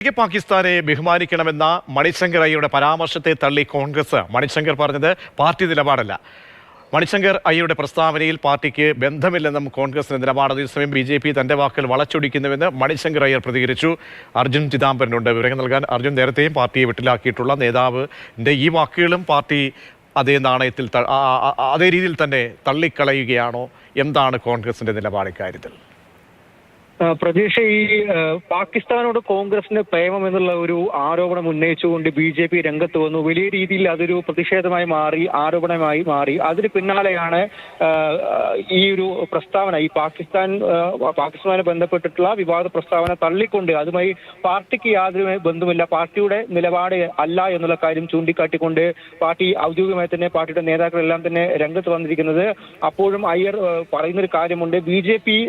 പാകിസ്ഥാനെ ബഹുമാനിക്കണമെന്ന മണിശങ്കർ അയ്യരുടെ പരാമർശത്തെ തള്ളി കോൺഗ്രസ്. മണിശങ്കർ പറഞ്ഞത് പാർട്ടി നിലപാടല്ല. മണിശങ്കർ അയ്യരുടെ പ്രസ്താവനയിൽ പാർട്ടിക്ക് ബന്ധമില്ലെന്നും കോൺഗ്രസിന്റെ നിലപാട്. അതേസമയം BJP തന്റെ വാക്കുകൾ വളച്ചൊടിക്കുന്നുവെന്ന് മണിശങ്കർ അയ്യർ പ്രതികരിച്ചു. അർജുൻ ചിദംബരനുണ്ട് വിവരങ്ങൾ നൽകാൻ. അർജുൻ, നേരത്തെയും പാർട്ടിയെ വിട്ടിലാക്കിയിട്ടുള്ള നേതാവിന്റെ ഈ വാക്കുകളും പാർട്ടി അതേ നാണയത്തിൽ അതേ രീതിയിൽ തന്നെ തള്ളിക്കളയുകയാണോ? എന്താണ് കോൺഗ്രസിന്റെ നിലപാട് ഇക്കാര്യത്തിൽ? പ്രതീക്ഷ, ഈ പാകിസ്ഥാനോട് കോൺഗ്രസിന് പ്രേമം എന്നുള്ള ഒരു ആരോപണം ഉന്നയിച്ചുകൊണ്ട് BJP രംഗത്ത് വന്നു. വലിയ രീതിയിൽ അതൊരു പ്രതിഷേധമായി മാറി, ആരോപണമായി മാറി. അതിന് പിന്നാലെയാണ് ഈ ഒരു പ്രസ്താവന, ഈ പാകിസ്ഥാനുമായി ബന്ധപ്പെട്ടിട്ടുള്ള വിവാദ പ്രസ്താവന തള്ളിക്കൊണ്ട് അതുമായി പാർട്ടിക്ക് യാതൊരു ബന്ധമില്ല, പാർട്ടിയുടെ നിലപാട് അല്ല എന്നുള്ള കാര്യം ചൂണ്ടിക്കാട്ടിക്കൊണ്ട് പാർട്ടി ഔദ്യോഗികമായി തന്നെ പാർട്ടിയുടെ നേതാക്കളെല്ലാം തന്നെ രംഗത്ത് വന്നിരിക്കുന്നത്. അപ്പോഴും അയ്യർ പറയുന്നൊരു കാര്യമുണ്ട്, BJP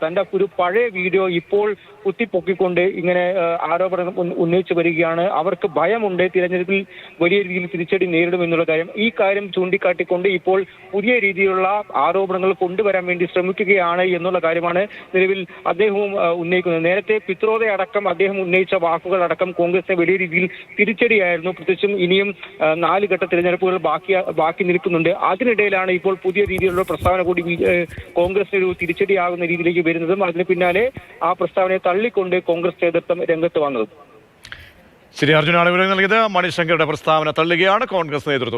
തന്റെ ഒരു പഴയ വീഡിയോ ഇപ്പോൾ കുത്തിപ്പൊക്കിക്കൊണ്ട് ഇങ്ങനെ ആരോപണം ഉന്നയിച്ചു വരികയാണ്. അവർക്ക് ഭയമുണ്ട്, തിരഞ്ഞെടുപ്പിൽ വലിയ രീതിയിൽ തിരിച്ചടി നേരിടും എന്നുള്ള കാര്യം. ഈ കാര്യം ചൂണ്ടിക്കാട്ടിക്കൊണ്ട് ഇപ്പോൾ പുതിയ രീതിയിലുള്ള ആരോപണങ്ങൾ കൊണ്ടുവരാൻ വേണ്ടി ശ്രമിക്കുകയാണ് എന്നുള്ള കാര്യമാണ് നിലവിൽ അദ്ദേഹവും ഉന്നയിക്കുന്നത്. നേരത്തെ പിത്രോദ അടക്കം അദ്ദേഹം ഉന്നയിച്ച വാക്കുകൾ അടക്കം കോൺഗ്രസിനെ വലിയ രീതിയിൽ തിരിച്ചടിയായിരുന്നു. പ്രത്യേകിച്ചും ഇനിയും 4 ഘട്ട തിരഞ്ഞെടുപ്പുകൾ ബാക്കി നിൽക്കുന്നുണ്ട്. അതിനിടയിലാണ് ഇപ്പോൾ പുതിയ രീതിയിലുള്ള പ്രസ്താവന കൂടി കോൺഗ്രസിന് ഒരു തിരിച്ചടിയാകുന്ന രീതിയിലേക്ക് വരുന്നതും അതിന് പിന്നാലെ ആ പ്രസ്താവനയെ തള്ളിക്കൊണ്ട് കോൺഗ്രസ് നേതൃത്വം രംഗത്ത് വന്നത്. ശരി, അർജുനാണ് വിവരം നൽകിയത്. മണിശങ്കറുടെ പ്രസ്താവന തള്ളുകയാണ് കോൺഗ്രസ് നേതൃത്വം.